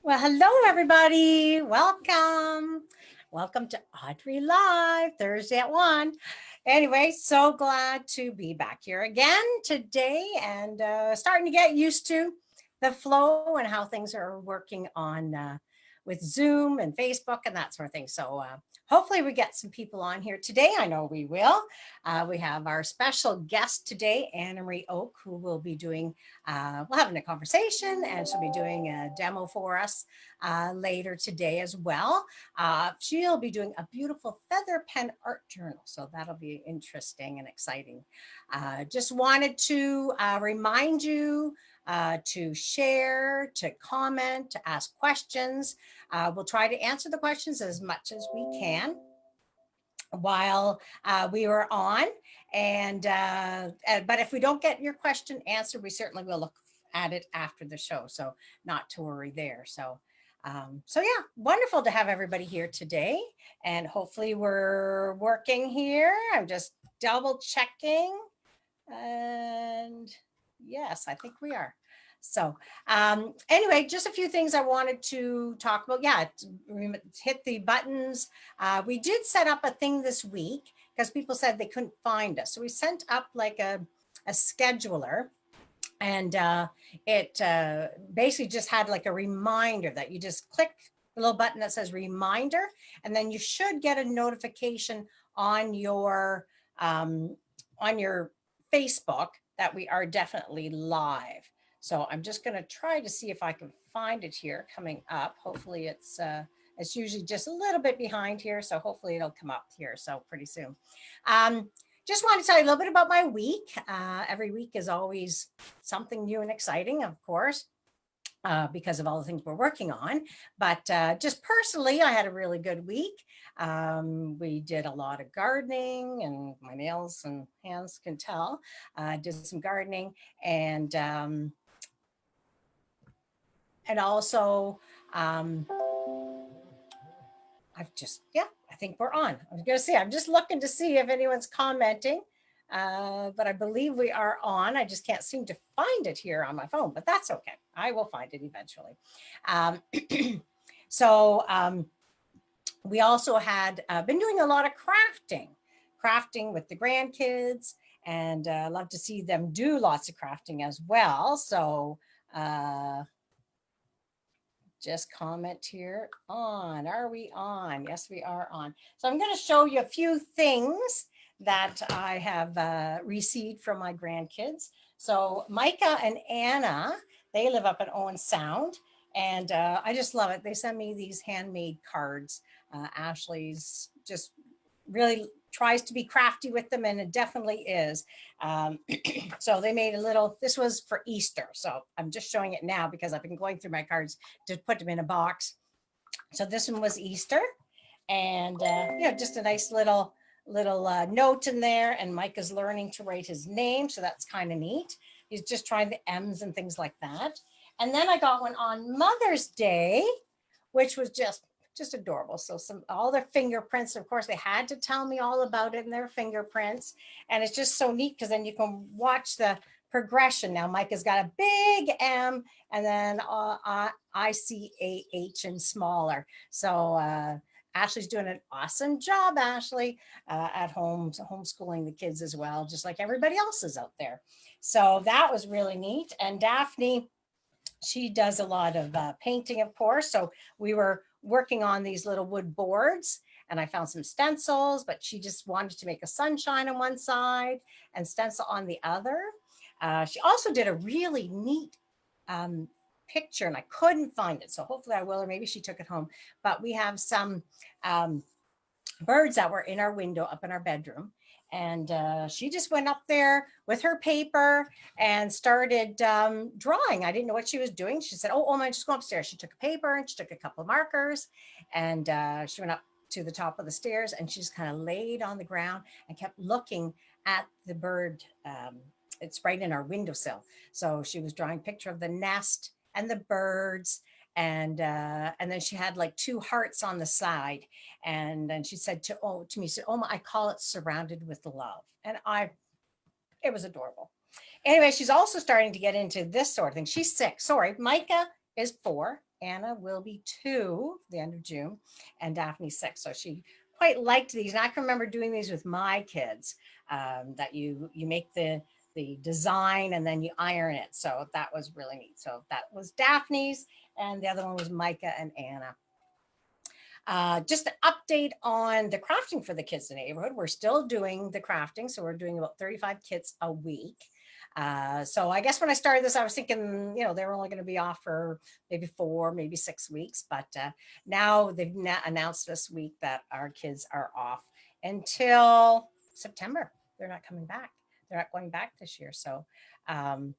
Well, hello, everybody. Welcome. Welcome to Audrey Live, Thursday at 1. Anyway, so glad to be back here again today and starting to get used to the flow and how things are working on with Zoom and Facebook and that sort of thing. So hopefully we get some people on here today. I know we will. We have our special guest today, Anna Marie Oke, who will be doing we're having a conversation and she'll be doing a demo for us later today as well. She'll be doing a beautiful feather pen art journal. So that'll be interesting and exciting. Just wanted to remind you to share, to comment, to ask questions. We'll try to answer the questions as much as we can while we were on. But if we don't get your question answered, we certainly will look at it after the show. So not to worry there. So yeah, wonderful to have everybody here today. And hopefully we're working here. I'm just double checking. And yes, I think we are. So anyway, just a few things I wanted to talk about. Yeah, hit the buttons. We did set up a thing this week because people said they couldn't find us. So we sent up like a scheduler, and it basically just had like a reminder that you just click the little button that says reminder, and then you should get a notification on your Facebook that we are definitely live. So I'm just going to try to see if I can find it here coming up. Hopefully it's usually just a little bit behind here. So hopefully it'll come up here. So pretty soon. Just want to tell you a little bit about my week. Every week is always something new and exciting, of course, because of all the things we're working on. But just personally, I had a really good week. We did a lot of gardening, and my nails and hands can tell. Did some gardening, and also I think we're on. I was going to say, I'm just looking to see if anyone's commenting, but I believe we are on. I just can't seem to find it here on my phone, but that's okay. I will find it eventually. We also had been doing a lot of crafting with the grandkids, and love to see them do lots of crafting as well. So just comment here on. Are we on? Yes, we are on. So I'm going to show you a few things that I have received from my grandkids. So Micah and Anna, they live up in Owen Sound, and I just love it. They send me these handmade cards. Ashley's just really tries to be crafty with them, and it definitely is. So they made a little, this was for Easter. So I'm just showing it now because I've been going through my cards to put them in a box. So this one was Easter, and just a nice little note in there. And Mike is learning to write his name, so that's kind of neat. He's just trying the M's and things like that. And then I got one on Mother's Day, which was just adorable. So all their fingerprints, of course, they had to tell me all about it in their fingerprints. And it's just so neat because then you can watch the progression. Now Mike has got a big M, and then ICAH and smaller. So Ashley's doing an awesome job, Ashley, at home, homeschooling the kids as well, just like everybody else is out there. So that was really neat. And Daphne, she does a lot of painting, of course. So we were working on these little wood boards, and I found some stencils, but she just wanted to make a sunshine on one side and stencil on the other. She also did a really neat picture, and I couldn't find it. So hopefully I will, or maybe she took it home. But we have some birds that were in our window up in our bedroom. And she just went up there with her paper and started drawing. I didn't know what she was doing. She said, oh, I just go upstairs. She took a paper and she took a couple of markers, and she went up to the top of the stairs, and she just kind of laid on the ground and kept looking at the bird. It's right in our windowsill. So she was drawing a picture of the nest and the birds. And then she had like two hearts on the side. And then she said to me, she said, oh, I call it surrounded with love. And it was adorable. Anyway, she's also starting to get into this sort of thing. She's 6. Sorry, Micah is 4 Anna will be 2 the end of June, and Daphne's 6. So she quite liked these. And I can remember doing these with my kids. That you make the design and then you iron it. So that was really neat. So that was Daphne's, and the other one was Micah and Anna. Just an update on the crafting for the kids in the neighborhood. We're still doing the crafting. So we're doing about 35 kits a week. So I guess when I started this, I was thinking, they were only going to be off for maybe 4, maybe 6 weeks. But now they've announced this week that our kids are off until September. They're not coming back. They're not going back this year. Um,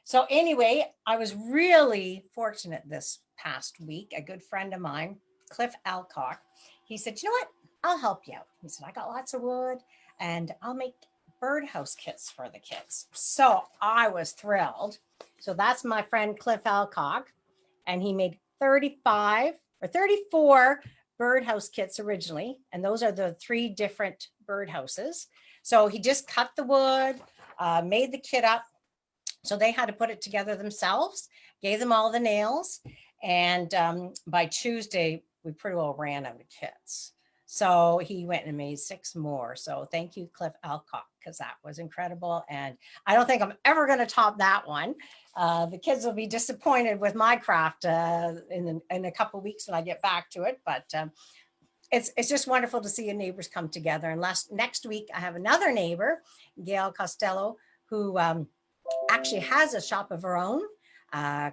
so anyway, I was really fortunate this past week. A good friend of mine, Cliff Alcock, he said, "You know what? I'll help you out." He said, "I got lots of wood and I'll make birdhouse kits for the kids." So I was thrilled. So that's my friend Cliff Alcock. And he made 35 or 34 birdhouse kits originally. And those are the 3 different birdhouses. So he just cut the wood, made the kit up. So they had to put it together themselves, gave them all the nails. And by Tuesday, we pretty well ran out of kits. So he went and made 6 more. So thank you, Cliff Alcock, because that was incredible. And I don't think I'm ever going to top that one. The kids will be disappointed with my craft in a couple of weeks when I get back to it. But it's just wonderful to see your neighbors come together. And next week, I have another neighbor, Gail Costello, who actually has a shop of her own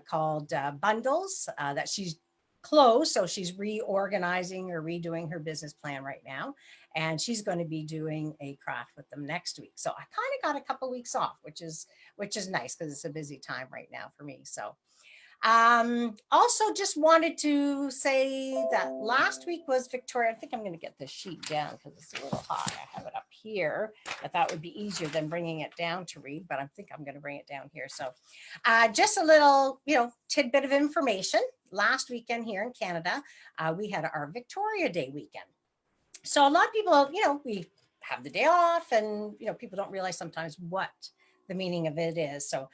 called Bundles that she's closed. So she's reorganizing or redoing her business plan right now. And she's going to be doing a craft with them next week. So I kind of got a couple of weeks off, which is nice because it's a busy time right now for me. So also just wanted to say that last week was Victoria. I think I'm going to get this sheet down because it's a little high. I have it up here. I thought it would be easier than bringing it down to read, but I think I'm going to bring it down here. So just a little, tidbit of information. Last weekend here in Canada, we had our Victoria Day weekend. So a lot of people, we have the day off and, people don't realize sometimes what the meaning of it is. So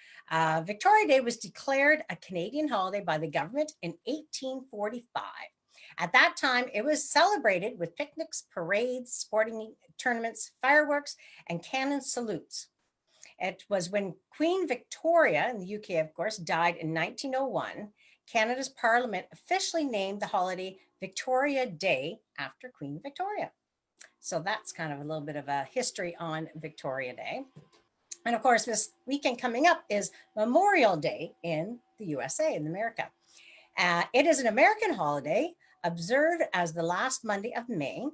Victoria Day was declared a Canadian holiday by the government in 1845. At that time, it was celebrated with picnics, parades, sporting tournaments, fireworks, and cannon salutes. It was when Queen Victoria, in the UK, of course, died in 1901, Canada's Parliament officially named the holiday Victoria Day after Queen Victoria. So that's kind of a little bit of a history on Victoria Day. And of course, this weekend coming up is Memorial Day in the USA, in America. It is an American holiday observed as the last Monday of May.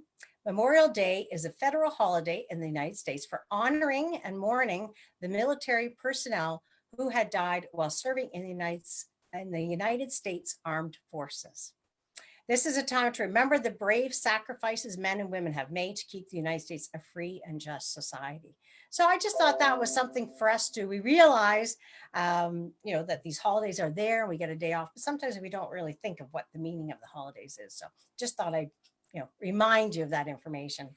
Memorial Day is a federal holiday in the United States for honoring and mourning the military personnel who had died while serving in the United States Armed Forces. This is a time to remember the brave sacrifices men and women have made to keep the United States a free and just society. So I just thought that was something for us to, we realize, that these holidays are there and we get a day off, but sometimes we don't really think of what the meaning of the holidays is. So just thought I'd, remind you of that information.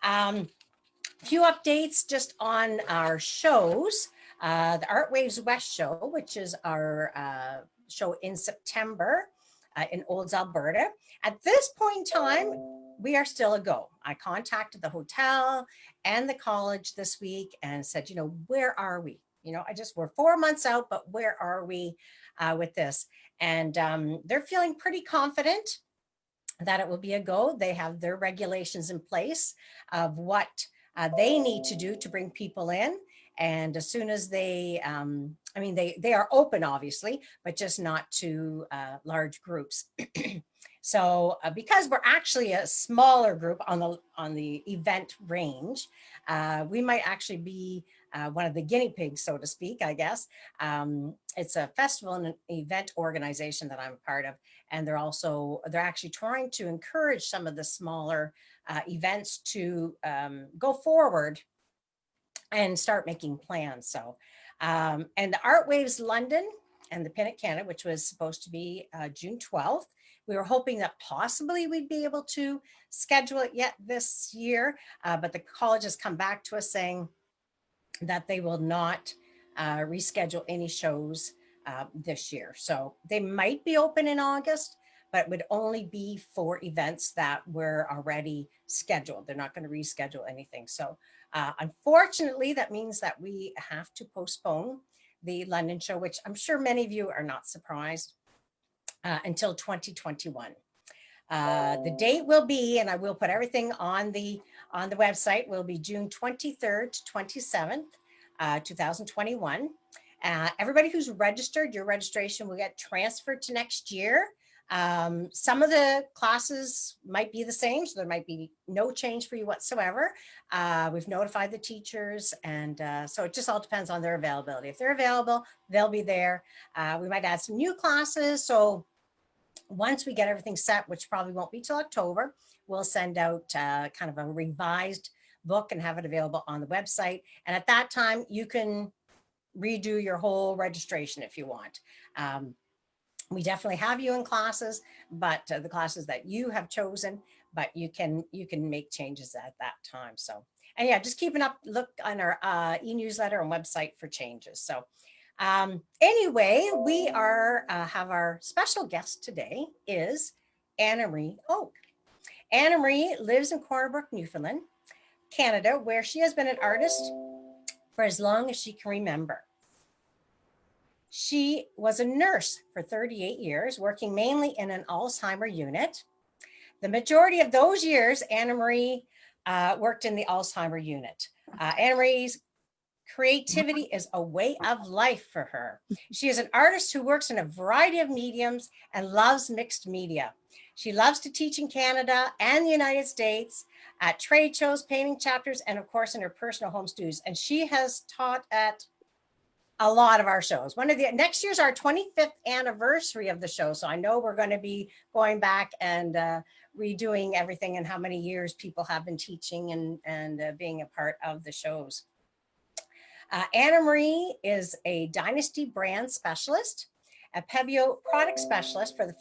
Few updates just on our shows. The Art Waves West show, which is our show in September in Olds, Alberta. At this point in time, we are still a go. I contacted the hotel and the college this week and said, where are we? We're 4 months out, but where are we with this? And they're feeling pretty confident that it will be a go. They have their regulations in place of what they need to do to bring people in. And as soon as they are open, obviously, but just not to large groups. So because we're actually a smaller group on the event range, we might actually be one of the guinea pigs, so to speak, I guess. It's a festival and an event organization that I'm a part of. And they're actually trying to encourage some of the smaller events to go forward and start making plans. So, and the Art Waves London and the Pinnock Canada, which was supposed to be June 12th, we were hoping that possibly we'd be able to schedule it yet this year, but the college has come back to us saying that they will not reschedule any shows this year. So they might be open in August, but it would only be for events that were already scheduled. They're not going to reschedule anything. So unfortunately, that means that we have to postpone the London show, which I'm sure many of you are not surprised, until 2021. The date will be, and I will put everything on the website, will be June 23rd to 27th, 2021. Everybody who's registered, your registration will get transferred to next year. Some of the classes might be the same, so there might be no change for you whatsoever. We've notified the teachers, and so it just all depends on their availability. If they're available, they'll be there. We might add some new classes. So once we get everything set, which probably won't be till October, we'll send out kind of a revised book and have it available on the website. And at that time, you can redo your whole registration if you want. We definitely have you in classes, but the classes that you have chosen, but you can make changes at that time. So, and yeah, just keep look on our e-newsletter and website for changes. So anyway, we have our special guest today is Anna Marie Oke. Anna Marie lives in Corner Brook, Newfoundland, Canada, where she has been an artist for as long as she can remember. She was a nurse for 38 years, working mainly in an Alzheimer unit. The majority of those years, Anna Marie worked in the Alzheimer unit. Anna Marie's creativity is a way of life for her. She is an artist who works in a variety of mediums and loves mixed media. She loves to teach in Canada and the United States at trade shows, painting chapters, and of course in her personal home studios. And she has taught at a lot of our shows. Next year's our 25th anniversary of the show. So I know we're going to be going back and redoing everything and how many years people have been teaching and being a part of the shows. Anna Marie is a Dynasty brand specialist, a Pebeo product specialist for the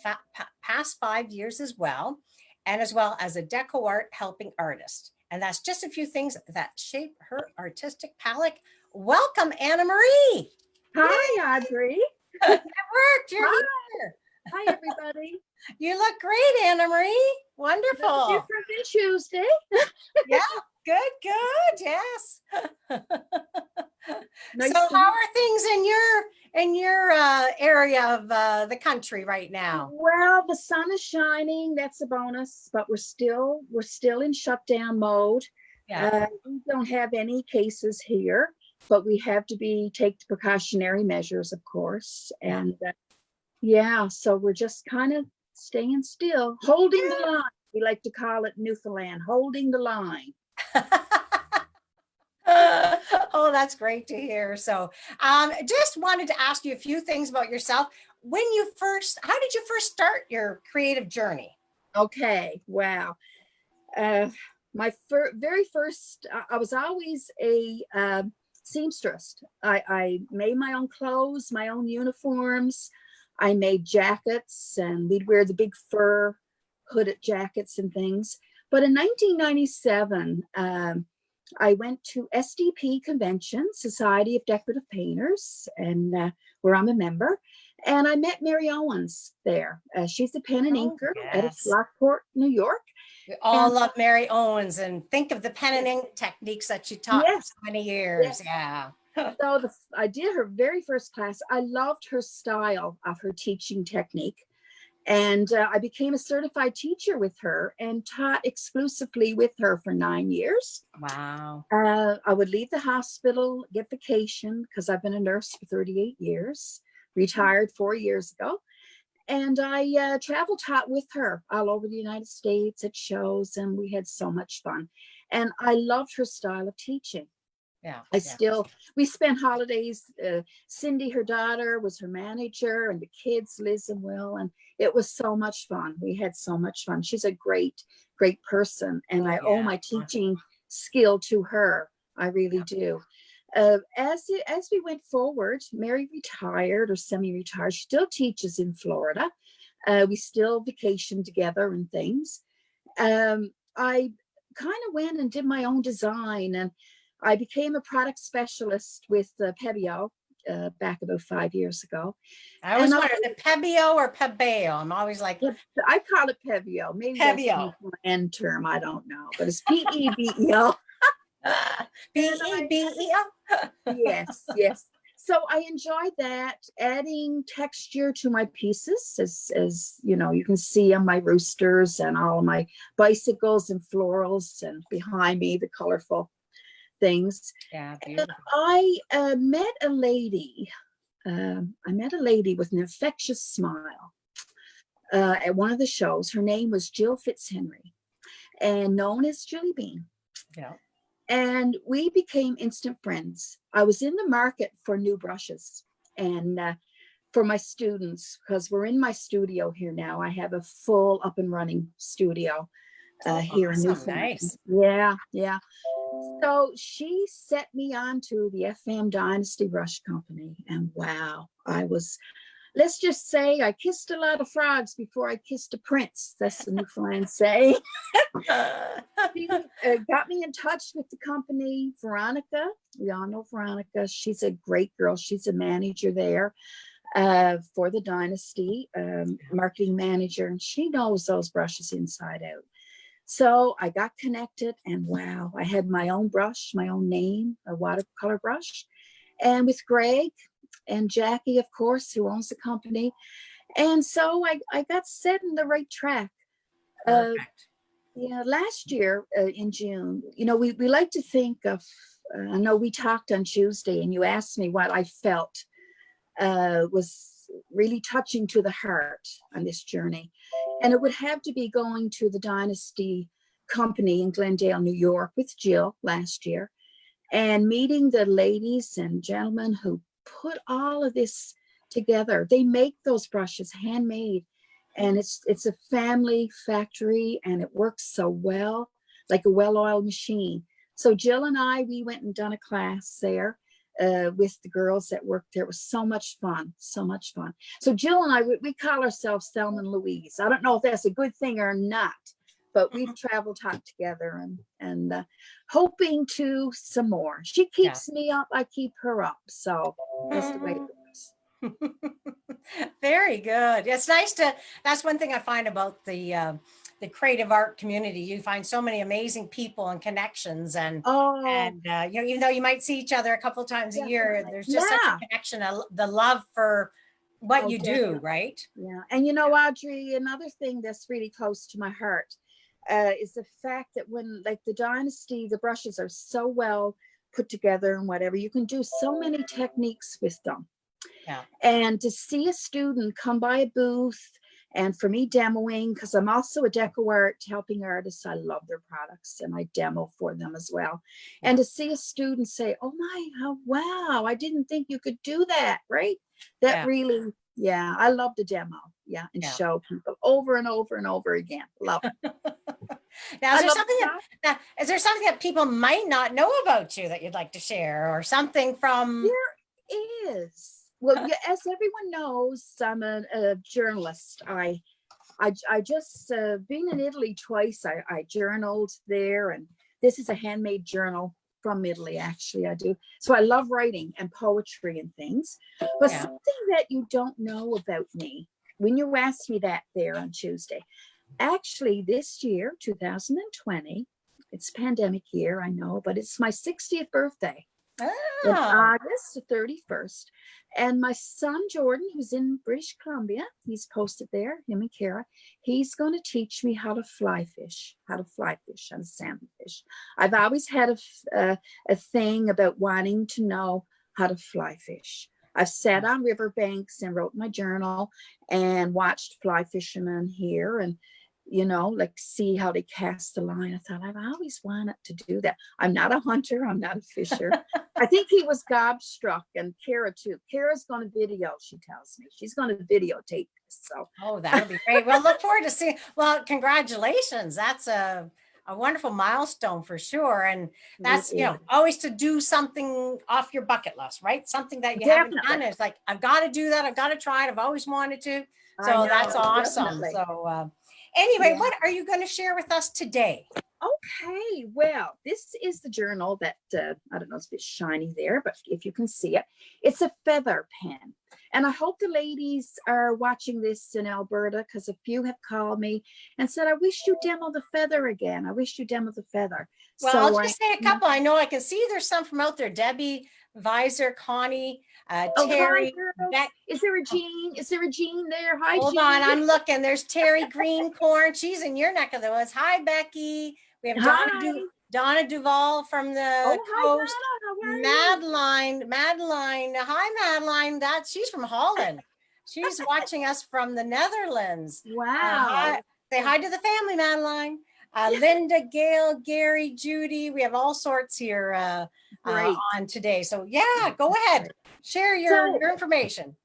past 5 years as well as a deco art helping artist. And that's just a few things that shape her artistic palette. Welcome, Anna Marie. Hi, Audrey. It worked. You're here. Hi, everybody. You look great, Anna Marie. Wonderful. No different than Tuesday. Yeah, good. Yes. Nice So how are things in your area of the country right now? Well, the sun is shining. That's a bonus, but we're still in shutdown mode. Yeah. We don't have any cases here, but we have to take precautionary measures, of course. And so we're just kind of staying still, holding the line. We like to call it Newfoundland, holding the line. Oh, that's great to hear. So just wanted to ask you a few things about yourself. How did you first start your creative journey? Okay, wow. My very first, I was always a seamstress. I made my own clothes, my own uniforms. I made jackets, and we'd wear the big fur hooded jackets and things. But in 1997, I went to SDP Convention, Society of Decorative Painters, and where I'm a member. And I met Mary Owens there. She's a pen and inker out of Lockport, New York. We all love Mary Owens, and think of the pen and ink techniques that she taught for so many years. Yeah. So I did her very first class. I loved her style of her teaching technique. And I became a certified teacher with her and taught exclusively with her for 9 years. Wow. I would leave the hospital, get vacation, because I've been a nurse for 38 years, retired 4 years ago. And I travel taught with her all over the United States at shows, and we had so much fun. And I loved her style of teaching. Yeah. We spent holidays. Cindy, her daughter, was her manager, and the kids, Liz and Will, and it was so much fun. We had so much fun. She's a great person, and I owe my teaching skill to her. I really do. As we went forward, Mary retired or semi-retired. She still teaches in Florida. We still vacation together and things. I kind of went and did my own design, and I became a product specialist with Pebeo, back about 5 years ago. I always wonder, is it Pebeo or Pebeo? I'm always like, I call it Pebeo. Maybe that's a Pebeo. Newfoundland term. I don't know, but it's Pebeo. Bebeo. Yes, yes. So I enjoy that, adding texture to my pieces, as you know, you can see on my roosters and all of my bicycles and florals, and behind me the colorful things. Yeah, And beautiful. I met a lady. I met a lady with an infectious smile at one of the shows. Her name was Jill Fitzhenry, and known as Julie Bean. Yeah. And we became instant friends. I was in the market for new brushes and for my students, because we're in my studio here now. I have a full up and running studio here in Newfoundland. Nice. Yeah, yeah. So she set me on to the FM Dynasty Brush Company. And wow, let's just say I kissed a lot of frogs before I kissed a prince. That's the Newfoundland saying. She got me in touch with the company. Veronica, we all know Veronica. She's a great girl. She's a manager there for the Dynasty, marketing manager, and she knows those brushes inside out. So I got connected, and wow, I had my own brush, my own name, a watercolor brush, and with Greg and Jackie, of course, who owns the company. And so I got set in the right track. Perfect. Yeah, last year in June, you know, we like to think of, I know we talked on Tuesday and you asked me what I felt was really touching to the heart on this journey. And it would have to be going to the Dynasty Company in Glendale, New York with Jill last year, and meeting the ladies and gentlemen who put all of this together. They make those brushes handmade, and it's a family factory, and it works so well, like a well-oiled machine. So Jill and I, we went and done a class there with the girls that worked there. It was so much fun, so much fun. So Jill and I, we call ourselves Thelma and Louise. I don't know if that's a good thing or not, but we've traveled hot together and hoping to some more. She keeps me up, I keep her up. So that's the way it goes. Very good. It's nice that's one thing I find about the creative art community. You find so many amazing people and connections, and you know, even though you might see each other a couple of times a year, there's just such a connection, the love for what you do, right? Yeah. And you know, Audrey, another thing that's really close to my heart is the fact that when, like, the Dynasty, the brushes are so well put together and whatever, you can do so many techniques with them. Yeah. And to see a student come by a booth, and for me demoing, because I'm also a deco art helping artists, I love their products and I demo for them as well. Yeah. And to see a student say, oh my, wow, I didn't think you could do that, right? That really, I love the demo. Yeah. And show people over and over and over again. Love it. Now, is there something that people might not know about you that you'd like to share, or something from? There is. Well, as everyone knows, I'm a journalist. I just being in Italy twice. I journaled there, and this is a handmade journal from Italy. Actually, I do. So I love writing and poetry and things. But something that you don't know about me, when you asked me that there on Tuesday, actually this year, 2020, it's pandemic year, I know, but it's my 60th birthday. In August 31st. And my son Jordan, who's in British Columbia, he's posted there, him and Kara, he's going to teach me how to fly fish, how to salmon fish. I've always had a thing about wanting to know how to fly fish. I've sat on riverbanks and wrote my journal and watched fly fishermen here, and you know, like, see how they cast the line. I thought, I've always wanted to do that. I'm not a hunter. I'm not a fisher. I think he was gobstruck, and Kara too. Kara's going to video, she tells me. She's going to videotape this. So. Oh, that'll be great. Well, look forward to seeing. Well, congratulations. That's a wonderful milestone for sure. And that's, you know, always to do something off your bucket list, right? Something that you haven't done. It's like, I've got to do that. I've got to try it. I've always wanted to. So that's awesome. Definitely. So anyway, what are you going to share with us today? Okay, well, this is the journal that, I don't know, it's a bit shiny there, but if you can see it, it's a feather pen. And I hope the ladies are watching this in Alberta, because a few have called me and said, I wish you demo the feather again. I wish you demo the feather. Well, I'll So just say a couple. I know I can see there's some from out there. Debbie, Visor, Connie, oh, hi, Terry, girls. Beck. Is there a Jean? Is there a Jean there? Hi, Hold on, Jean. I'm looking. There's Terry Greencorn. She's in your neck of the woods. Hi, Becky. We have Hi. Donna Duval from the Oh, hi, coast. Donna. How are you? Madeline. Hi, Madeline. She's from Holland. She's watching us from the Netherlands. Wow. Hi, say hi to the family, Madeline. Linda, Gail, Gary, Judy. We have all sorts here Great. on today. So yeah, go ahead. Share your information.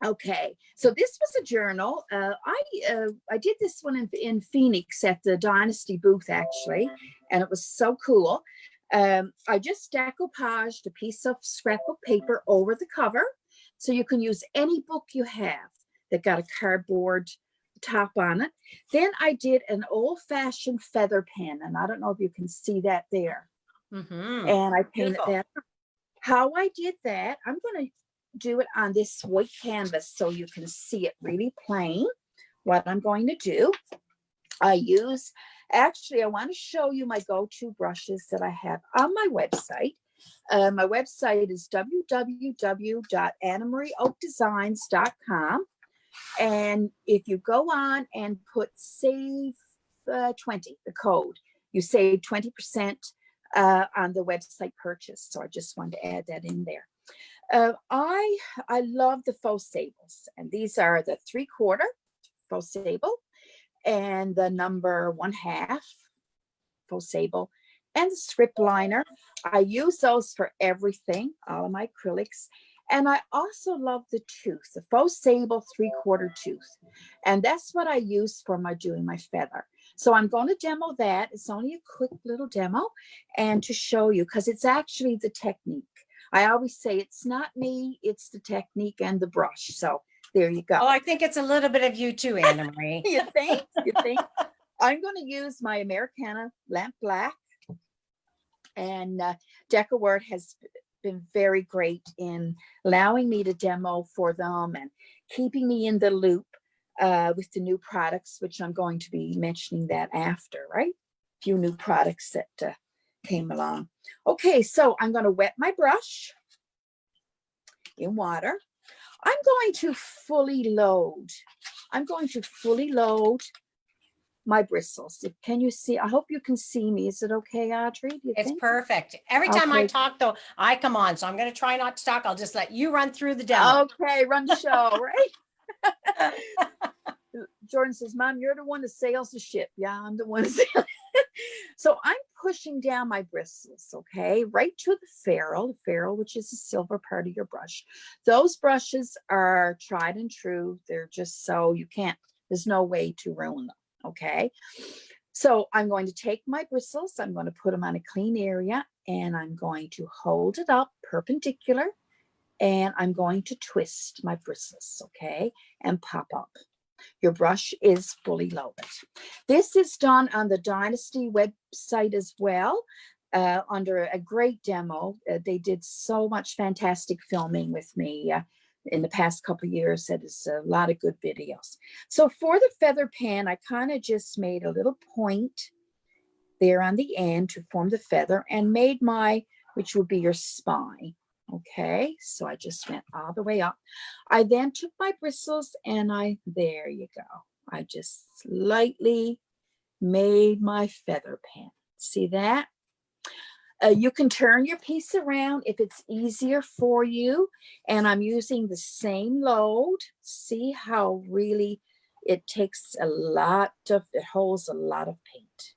Okay, so this was a journal. I did this one in Phoenix at the Dynasty booth actually, and it was so cool. I just decoupaged a piece of scrapbook paper over the cover, so you can use any book you have that got a cardboard top on it. Then I did an old-fashioned feather pen, and I don't know if you can see that there. And I painted that. How I did that, I'm going to do it on this white canvas so you can see it really plain. What I'm going to do, I want to show you my go-to brushes that I have on my website. My website is www.annamarieokedesigns.com. And if you go on and put save 20, the code, you save 20% on the website purchase. So I just wanted to add that in there. I love the faux sables, and these are the 3/4 faux sable and the number 1/2 faux sable and the script liner. I use those for everything, all of my acrylics. And I also love the tooth, the faux sable 3/4 tooth. And that's what I use for doing my feather. So I'm going to demo that. It's only a quick little demo and to show you, because it's actually the technique. I always say it's not me, it's the technique and the brush. So there you go. Oh, I think it's a little bit of you too, Anna Marie. You think? You think? I'm going to use my Americana Lamp Black. And DecoWord has been very great in allowing me to demo for them and keeping me in the loop with the new products, which I'm going to be mentioning that after, right? A few new products that came along. Okay, so I'm going to wet my brush in water. I'm going to fully load. I'm going to fully load my bristles. Can you see? I hope you can see me. Is it okay, Audrey? Do you It's think? perfect. Every time I Okay. talk, though, I come on. So I'm going to try not to talk. I'll just let you run through the demo. Okay, run the show, right? Jordan says, Mom, you're the one that sails the ship. Yeah, I'm the one that sails. So I'm pushing down my bristles, okay, right to the ferrule, which is the silver part of your brush. Those brushes are tried and true. They're just so you can't, there's no way to ruin them, okay? So I'm going to take my bristles, I'm going to put them on a clean area, and I'm going to hold it up perpendicular, and I'm going to twist my bristles, okay, and pop up. Your brush is fully loaded. This is done on the Dynasty website as well, under a great demo. They did so much fantastic filming with me in the past couple of years. That is a lot of good videos. So for the feather pen, I kind of just made a little point there on the end to form the feather and made which would be your spine. Okay, so I just went all the way up. I then took my bristles and there you go. I just slightly made my feather pen. See that? You can turn your piece around if it's easier for you. And I'm using the same load. See how really it takes it holds a lot of paint.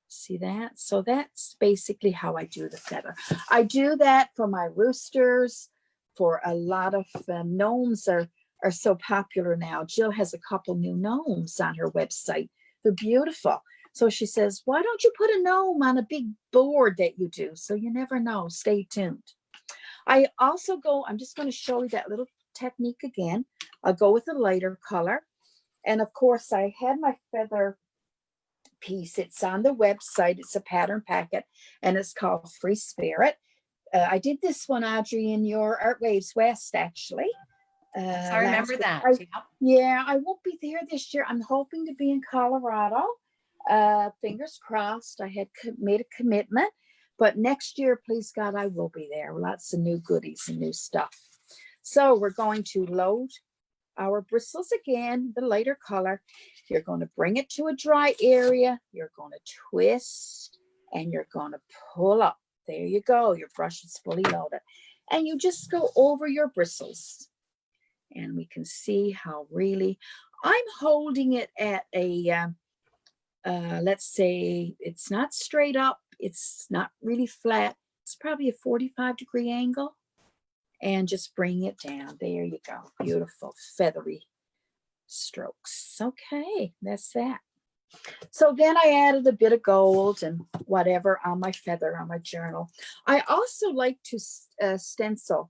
See that? So that's basically how I do the feather. I do that for my roosters, for a lot of gnomes are so popular now. Jill has a couple new gnomes on her website. They're beautiful. So she says, why don't you put a gnome on a big board that you do? So you never know. Stay tuned. I also I'm just going to show you that little technique again. I'll go with a lighter color. And of course, I had my feather piece. It's on the website. It's a pattern packet, and it's called Free Spirit. I did this one, Audrey, in your Art Waves West, actually. Yes, I remember that. Yep. Yeah, I won't be there this year. I'm hoping to be in Colorado. Fingers crossed. I had made a commitment, but next year, please God, I will be there. Lots of new goodies and new stuff. So we're going to load our bristles again, the lighter color. You're going to bring it to a dry area. You're going to twist and you're going to pull up. There you go. Your brush is fully loaded. And you just go over your bristles. And we can see how really, I'm holding it at a, let's say it's not straight up. It's not really flat. It's probably a 45-degree angle. And just bring it down. There you go. Beautiful feathery strokes. Okay, that's that. So then I added a bit of gold and whatever on my feather, on my journal. I also like to stencil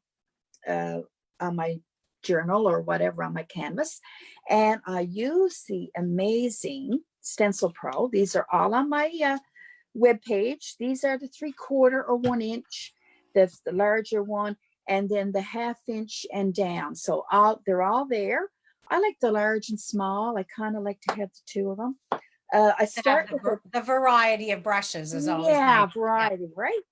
on my journal or whatever on my canvas. And I use the amazing Stencil Pro. These are all on my webpage. These are the 3/4 or 1 inch. That's the larger one. And then the 1/2 inch and down. So they're all there. I like the large and small. I kind of like to have the two of them. I start with the variety of brushes is always nice. Variety, right?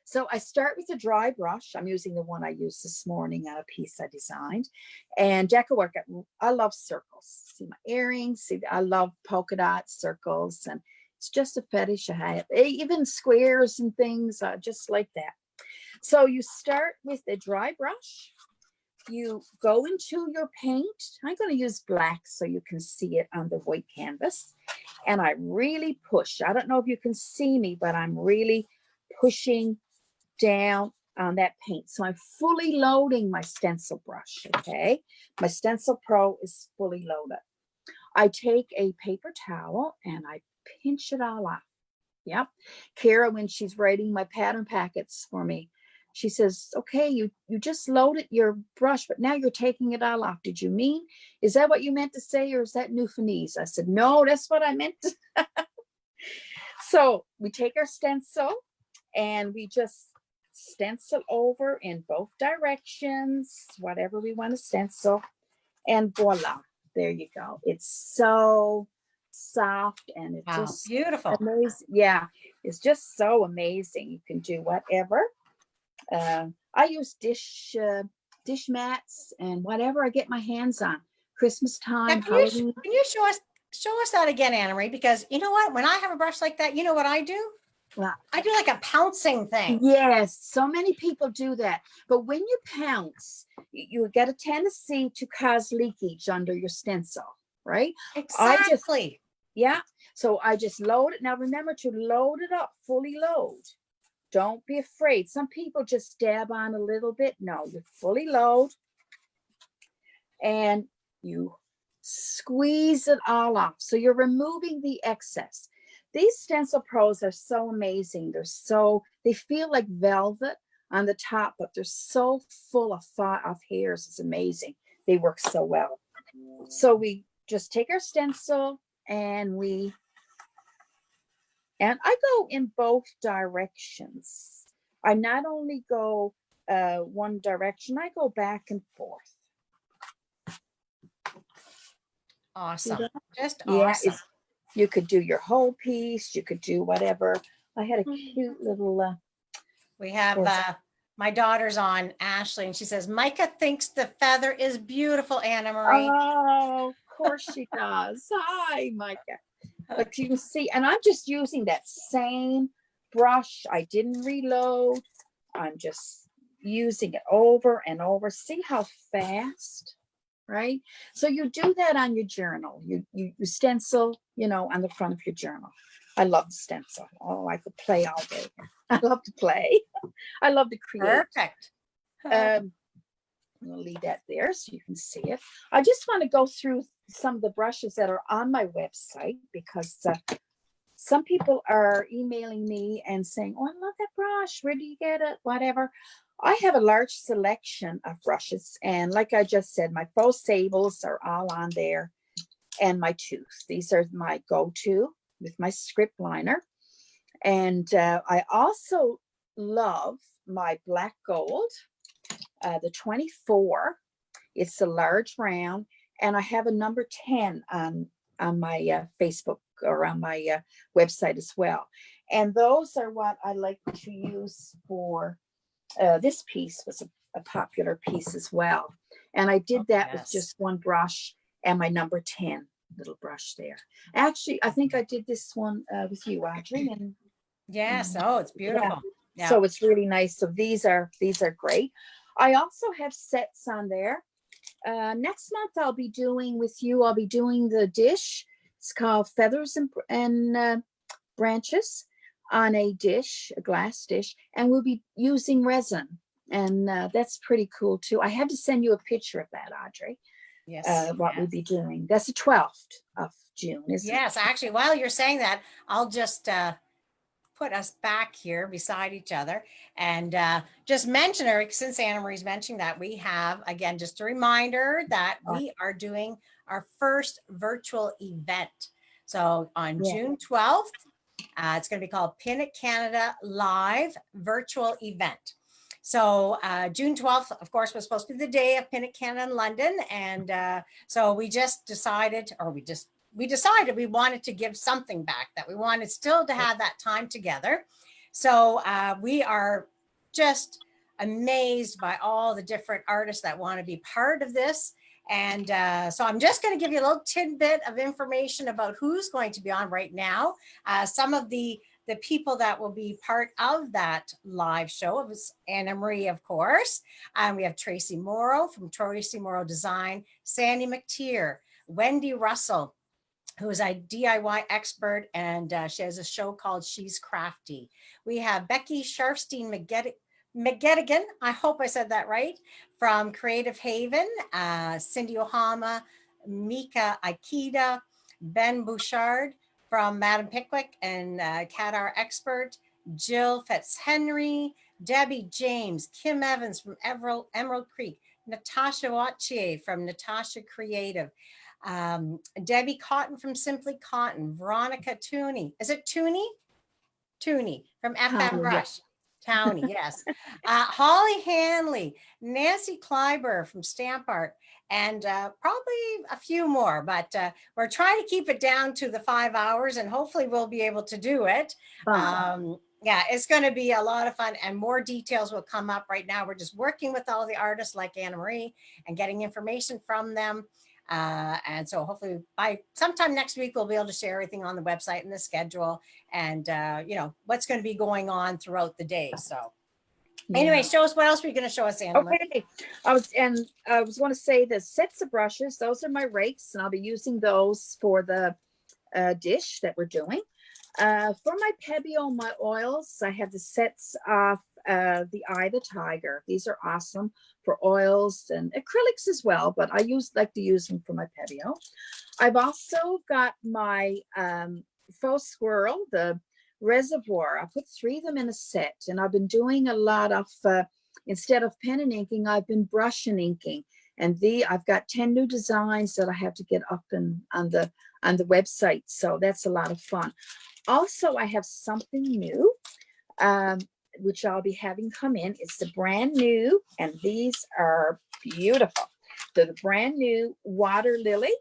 So I start with a dry brush. I'm using the one I used this morning on a piece I designed. And deco work. I love circles. See my earrings. See, I love polka dots, circles, and it's just a fetish I have. Even squares and things. Just like that. So you start with a dry brush. You go into your paint. I'm going to use black so you can see it on the white canvas. And I really push. I don't know if you can see me, but I'm really pushing down on that paint. So I'm fully loading my stencil brush, okay? My Stencil Pro is fully loaded. I take a paper towel and I pinch it all off. Yep. Kara, when she's writing my pattern packets for me, she says, okay, you just loaded your brush, but now you're taking it all off. Did you mean, is that what you meant to say, or is that Newfoundlandese? I said, no, that's what I meant to. So we take our stencil and we just stencil over in both directions, whatever we want to stencil, and voila, there you go. It's so soft and it's just beautiful. Amazing. Yeah, it's just so amazing. You can do whatever. I use dish mats and whatever I get my hands on. Christmas time, Halloween. Can you show us that again, Anna Marie? Because you know what? When I have a brush like that, you know what I do? Well, I do like a pouncing thing. Yes, so many people do that. But when you pounce, you get a tendency to cause leakage under your stencil, right? Exactly. Yeah. So I just load it. Now remember to load it up, fully load. Don't be afraid. Some people just dab on a little bit. No, you fully load and you squeeze it all off. So you're removing the excess. These Stencil Pros are so amazing. They feel like velvet on the top, but they're so full of hairs. It's amazing. They work so well. So we just take our stencil and I go in both directions. I not only go one direction, I go back and forth. Awesome. Just yeah, awesome. You could do your whole piece. You could do whatever. I had a cute little... we have my daughter's on, Ashley, and she says, Micah thinks the feather is beautiful, Anna Marie. Oh, of course she does. Hi, Micah. But you can see, and I'm just using that same brush. I didn't reload. I'm just using it over and over. See how fast, right? So you do that on your journal. You stencil, on the front of your journal. I love stencil. Oh, I could play all day. I love to play. I love to create. Perfect. I'm going to leave that there so you can see it. I just want to go through some of the brushes that are on my website because some people are emailing me and saying, oh, I love that brush. Where do you get it? Whatever. I have a large selection of brushes. And like I just said, my faux sables are all on there and my tooth. These are my go-to. with my script liner. And I also love my black gold, the 24. It's a large round, and I have a number 10 on my Facebook or on my website as well. And those are what I like to use for this piece was a popular piece as well. And I did that with just one brush and my number 10 little brush there. Actually, I think I did this one with you, Audrey. And yes. Oh, it's beautiful. Yeah. So it's really nice. So these are great. I also have sets on there. Next month I'll be doing the dish. It's called Feathers and Branches on a dish, a glass dish, and we'll be using resin. And that's pretty cool too. I had to send you a picture of that, Audrey. Yes. What we'll be doing. That's the 12th of June, isn't it? Yes, actually, while you're saying that, I'll just put us back here beside each other and just mention her, since Anna Marie's mentioning that, we have, again, just a reminder that we are doing our first virtual event. So on June 12th, it's going to be called Pin It Canada Live Virtual Event. So June 12th, of course, was supposed to be the day of Pin It Canada in London. And so we just decided, we decided we wanted to give something back, that we wanted still to have that time together. So we are just amazed by all the different artists that want to be part of this. And so I'm just going to give you a little tidbit of information about who's going to be on right now. Some of the people that will be part of that live show. It was Anna Marie, of course. We have Tracy Morrow from Tracy Morrow Design, Sandy McTeer, Wendy Russell, who is a DIY expert, and she has a show called She's Crafty. We have Becky Sharfstein McGettigan, I hope I said that right, from Creative Haven, Cindy Ohama, Mika Aikida, Ben Bouchard from Madam Pickwick and Cat Expert, Jill Fitzhenry, Debbie James, Kim Evans from Emerald Creek, Natasha Wachier from Natasha Creative, Debbie Cotton from Simply Cotton, Veronica Tooney. Is it Tooney? Tooney from FM Brush. Townie, yes. Holly Hanley, Nancy Kleiber from Stamp Art, and probably a few more, but we're trying to keep it down to the 5 hours, and hopefully we'll be able to do it. Yeah, it's going to be a lot of fun, and more details will come up. Right now, we're just working with all the artists like Anna Marie and getting information from them. And so hopefully by sometime next week, we'll be able to share everything on the website and the schedule and, what's going to be going on throughout the day. So anyway, show us what else were you going to show us, Anna Marie? Okay. I was going to say the sets of brushes, those are my rakes, and I'll be using those for the dish that we're doing. For my Pebeo, my oils, I have the sets of the Eye of the Tiger. These are awesome for oils and acrylics as well, but I like to use them for my Pebeo. I've also got my faux squirrel, the reservoir. I put 3 of them in a set, and I've been doing a lot of, instead of pen and inking, I've been brush and inking. And I've got 10 new designs that I have to get up on the website. So that's a lot of fun. Also, I have something new, which I'll be having come in. It's the brand new, and these are beautiful. They're the brand new water lily.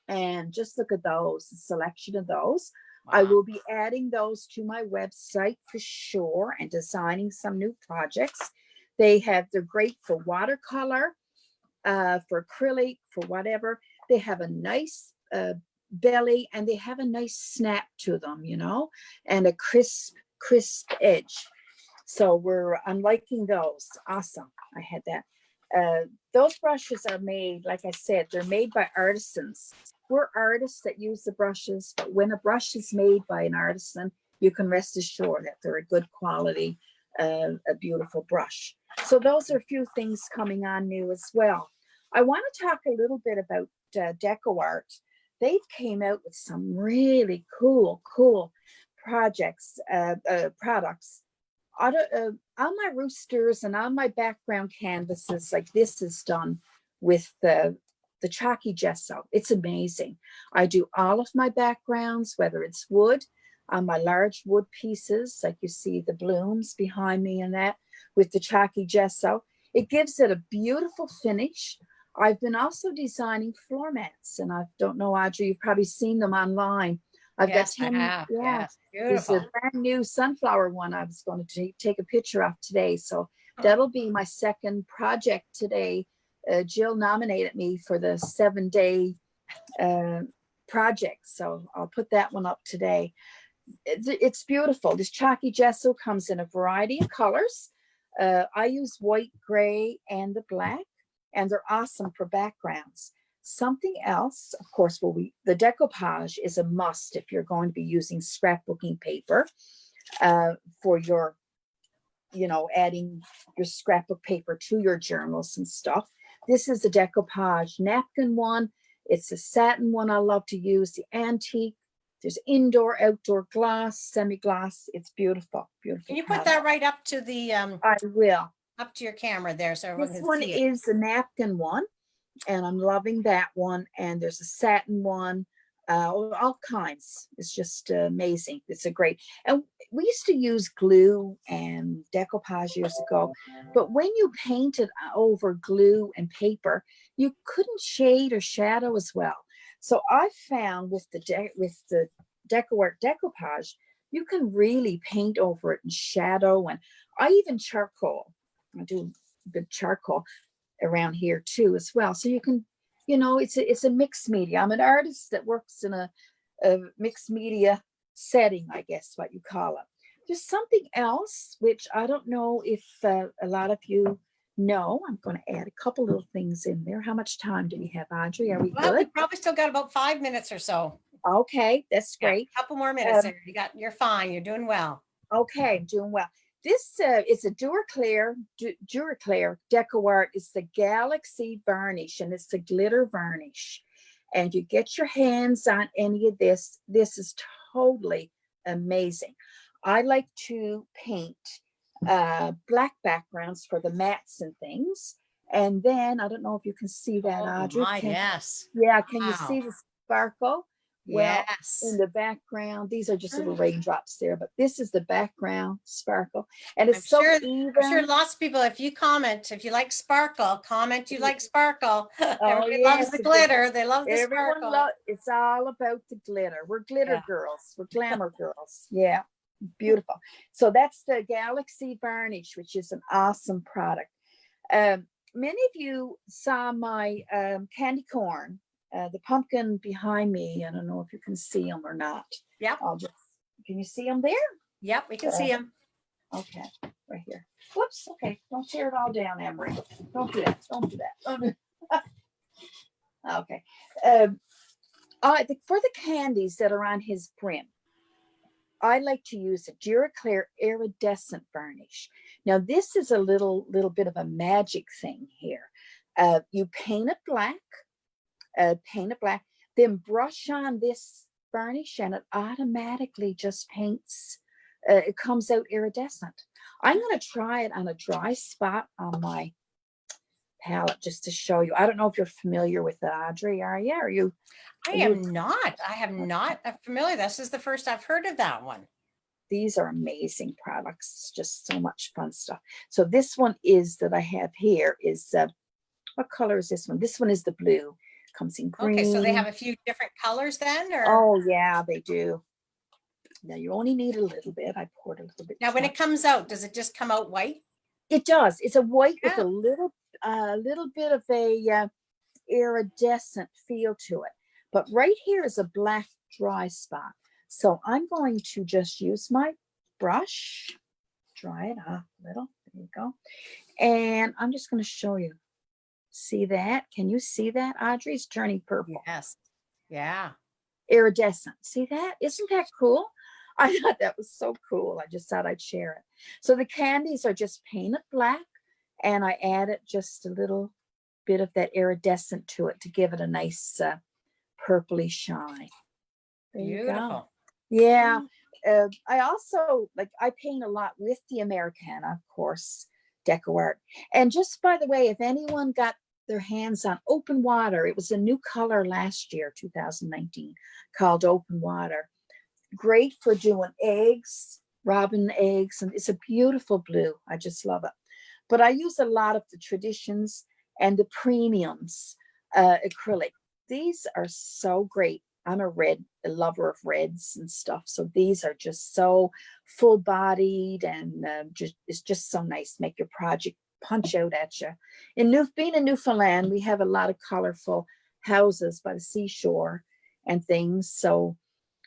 And just look at those, the selection of those. Wow. I will be adding those to my website for sure and designing some new projects. They're great for watercolor, for acrylic, for whatever. They have a nice belly, and they have a nice snap to them, and a crisp edge. So I'm liking those. Awesome. I had that. Those brushes are made, like I said, they're made by artisans. We're artists that use the brushes, but when a brush is made by an artisan, you can rest assured that they're a good quality, a beautiful brush. So those are a few things coming on new as well. I want to talk a little bit about Deco Art. They've came out with some really cool products. On my roosters and on my background canvases, like this is done with the chalky gesso. It's amazing. I do all of my backgrounds, whether it's wood, on my large wood pieces, like you see the blooms behind me and that, with the chalky gesso. It gives it a beautiful finish. I've been also designing floor mats, and I don't know, Audrey, you've probably seen them online. I've got Yes, I 10, have. yeah, Yes, there's a beautiful. brand new sunflower one I was going to take a picture of today. So that'll be my second project today. Jill nominated me for the 7-day project, so I'll put that one up today. It's beautiful. This chalky gesso comes in a variety of colors. I use white, gray, and the black, and they're awesome for backgrounds. Something else, of course, the decoupage is a must if you're going to be using scrapbooking paper for your, adding your scrapbook paper to your journals and stuff. This is the decoupage napkin one. It's a satin one I love to use, the antique. There's indoor, outdoor glass, semi-gloss. It's beautiful, beautiful. Can you put that right up to the I will. up to your camera there so everyone This can one see it? is the napkin one, and I'm loving that one. And there's a satin one, all kinds. It's just amazing. It's a great. And we used to use glue and decoupage years ago, but when you painted over glue and paper, you couldn't shade or shadow as well. So I found with the DecoArt decoupage, you can really paint over it and shadow. And I even charcoal. I do a bit of charcoal around here too as well. So you can, it's a mixed media. I'm an artist that works in a mixed media setting, I guess what you call it. There's something else which I don't know if a lot of you know. I'm going to add a couple little things in there. How much time do we have, Audrey? Are we Well, we good? probably still got about 5 minutes or so. Okay, that's Yeah, great. a couple more minutes there. You're fine. You're doing well. Okay, I'm doing well. This is a Duraclear DecoArt. It's the Galaxy varnish, and it's the glitter varnish. And you get your hands on any of this. This is totally amazing. I like to paint black backgrounds for the mats and things. And then I don't know if you can see that, Oh Audrey. my, yes. Yeah, can you Wow. see the sparkle? Well, Yes. in the background, these are just little raindrops there, but this is the background sparkle. And it's so even. I'm sure lots of people, if you like sparkle, comment you like sparkle. Everybody loves the glitter. They love the sparkle. It's all about the glitter. We're glitter girls. We're glamour girls. Yeah, beautiful. So that's the Galaxy varnish, which is an awesome product. Many of you saw my candy corn. The pumpkin behind me, I don't know if you can see them or not. Yep. Can you see them there? Yep, we can see them. Okay, right here. Whoops, okay, don't tear it all down, Emery. Don't do that, don't do that. Okay. For the candies that are on his brim, I like to use a Duraclear iridescent varnish. Now, this is a little bit of a magic thing here. You paint it black, then brush on this varnish, and it automatically just paints. It comes out iridescent. I'm going to try it on a dry spot on my palette just to show you. I don't know if you're familiar with it, Audrey. Are you? I am not familiar. This is the first I've heard of that one. These are amazing products. It's just so much fun stuff. So this one is that I have here is what color is this one? This one is the blue. Comes in green. Okay, so they have a few different colors then, or? Oh yeah, they do. Now you only need a little bit. I poured a little bit. Now, when it comes out, does it just come out white? It does. It's a white with a little bit of a iridescent feel to it. But right here is a black dry spot. So I'm going to just use my brush, dry it off a little. There you go. And I'm just going to show you. See that? Can you see that? Audrey's turning purple. Yes. Yeah. Iridescent. See that? Isn't that cool? I thought that was so cool. I just thought I'd share it. So the candies are just painted black, and I added just a little bit of that iridescent to it to give it a nice purpley shine. There Beautiful. You go. Yeah. I also I paint a lot with the Americana, of course, DecoArt. And just by the way, if anyone got their hands on open water. It was a new color last year, 2019, called open water. Great for doing eggs, robin eggs, and it's a beautiful blue. I just love it. But I use a lot of the traditions and the premiums acrylic. These are so great. I'm a lover of reds and stuff. So these are just so full bodied and it's just so nice. Make your project punch out at you. Being in Newfoundland, we have a lot of colorful houses by the seashore and things. So,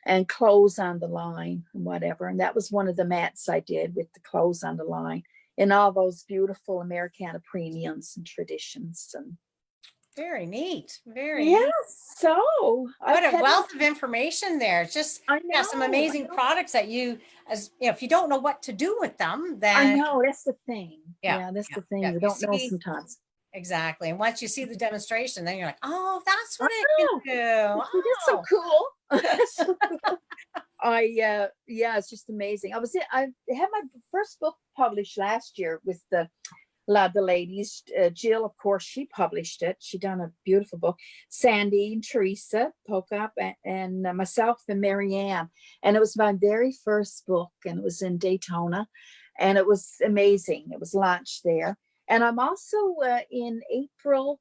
and clothes on the line and whatever. And that was one of the mats I did with the clothes on the line and all those beautiful Americana premiums and traditions. And Very neat. Very yeah, neat. so What a wealth of information there. Just I yeah, some amazing know. products that you, as you know, if you don't know what to do with them, I then know, that's the thing. yeah, Yeah, that's yeah, the thing. yeah. You You don't know see sometimes. exactly, and once you see the demonstration, then you're like, oh, that's I what it can know. do. That's so Oh, cool. That's so cool. Yeah, it's just amazing. I had my first book published last year with a lot of the ladies. Jill, of course, she published it. She done a beautiful book. Sandy and Teresa Pokop and myself and Marianne. And it was my very first book, and it was in Daytona, and it was amazing. It was launched there. And I'm also in April,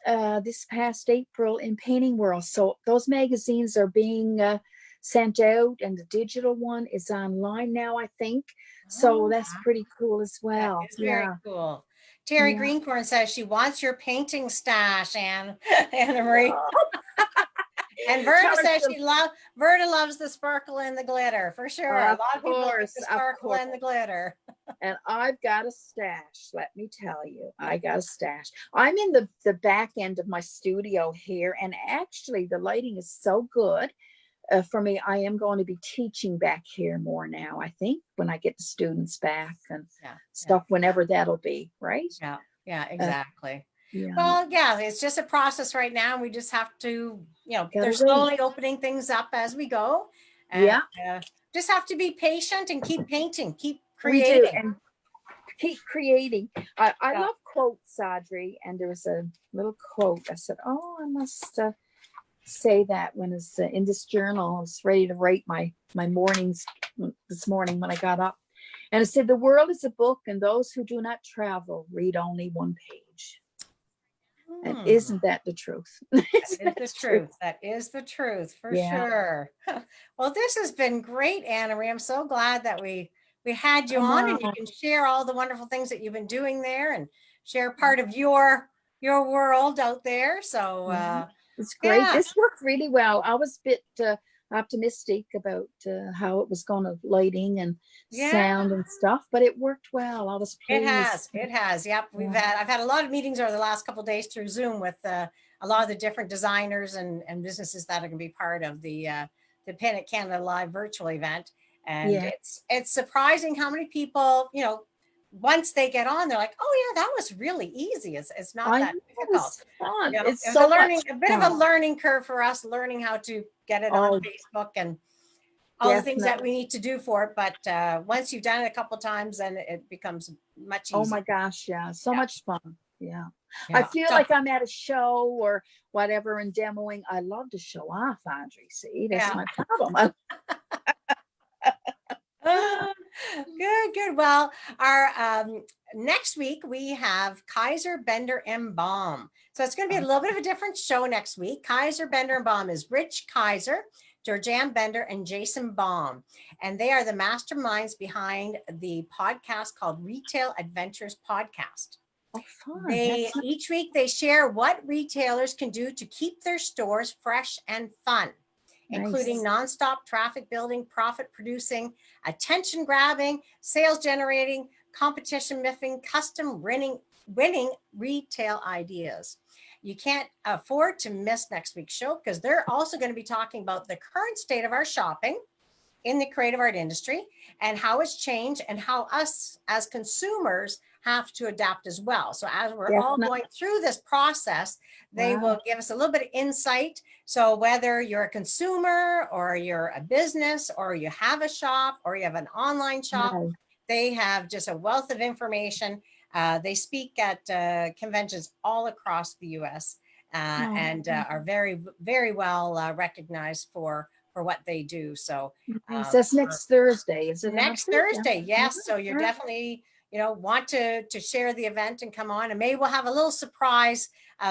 this past April, in Painting World. So those magazines are being sent out, and the digital one is online now, I think. So oh, that's pretty cool as that well. is very Yeah, cool. Terry yeah. Greencorn says she wants your painting stash, and Anna Marie. Oh, And tell Verda her says Verda loves the sparkle and the glitter for sure. A lot of people like the of sparkle course. and the glitter. And I've got a stash. Let me tell you, I got a stash. I'm in the back end of my studio here, and actually the lighting is so good. For me, I am going to be teaching back here more now, I think, when I get the students back and Yeah, stuff, whenever that'll be, right? yeah, yeah, Uh, exactly. yeah, Well, yeah, it's just a process right now. We just have to, they're gotta wait. slowly opening things up as we go. And Yeah, just have to be patient and keep painting, keep we do. creating. And keep creating. I Yeah. love quotes, Audrey. And there was a little quote. I said, oh, I must say that when it's in this journal. I was ready to write my mornings this morning when I got up. And it said, the world is a book, and those who do not travel read only one page. And isn't that the truth? That is the truth. That is the truth for Yeah. sure. Well, this has been great, Anna Marie. I'm so glad that we had you I on and you know. can share all the wonderful things that you've been doing there and share part of your world out there. So Yeah. It's great. yeah, This worked really well. I was a bit optimistic about how it was going to lighting and yeah. sound and stuff, but it worked well. I was It pleased. has. It has. Yep. Yeah. I've had a lot of meetings over the last couple of days through Zoom with a lot of the different designers and businesses that are going to be part of the Pin at Canada Live virtual event. And Yeah. it's surprising how many people, once they get on, they're like, oh yeah, that was really easy. It's not I know that it difficult. was fun. It's It was so much a bit of a fun. learning curve for us, learning how to get it on Oh, Facebook and all the things that definitely. we need to do for it. But once you've done it a couple of times, then it becomes much Oh easier. my gosh, yeah. So Yeah. much fun. Yeah. I Yeah. feel So, like I'm at a show or whatever and demoing. I love to show off, Audrey. See, that's yeah. my problem. Good, good. Well, our next week we have Kaiser Bender and Baum. So it's going to be a little bit of a different show next week. Kaiser Bender and Baum is Rich Kaiser, Georgianne Bender, and Jason Baum. And they are the masterminds behind the podcast called Retail Adventures Podcast. Oh, fun. That's Each week they share what retailers can do to keep their stores fresh and fun, including nice. nonstop traffic building, profit producing, attention grabbing, sales generating, competition miffing, custom winning retail ideas. You can't afford to miss next week's show because they're also going to be talking about the current state of our shopping in the creative art industry and how it's changed and how us as consumers have to adapt as well. So as we're all Definitely. going through this process, they Wow. will give us a little bit of insight. So whether you're a consumer or you're a business or you have a shop or you have an online shop, Nice. they have just a wealth of information They speak at conventions all across the U.S. And are very, very well recognized for what they do. So Nice. That's next Thursday, is it next next Thursday? Thursday, yes. So you're definitely, want to share the event and come on, and maybe we'll have a little surprise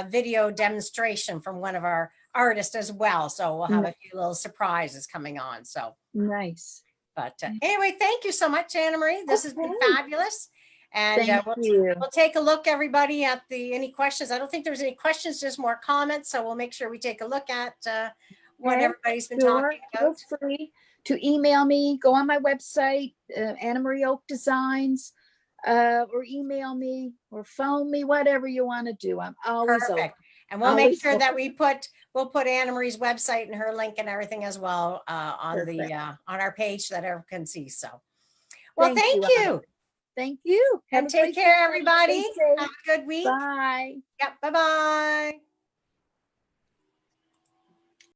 video demonstration from one of our artists as well. So we'll have a few little surprises coming on. So nice. but anyway, thank you so much, Anna Marie. This has been fabulous. And Thank you. we'll take a look, everybody, at any questions. I don't think there's any questions, just more comments. So we'll make sure we take a look at what everybody's been talking about. Feel free to email me, go on my website, Anna Marie Oke Designs, or email me or phone me, whatever you want to do. I'm always Perfect. open. And we'll make sure that we'll put Anna Marie's website and her link and everything as well on our page so that everyone can see. So, well, thank you. Thank you. And take care, everybody. Have a good week. Bye. Yep. Bye-bye.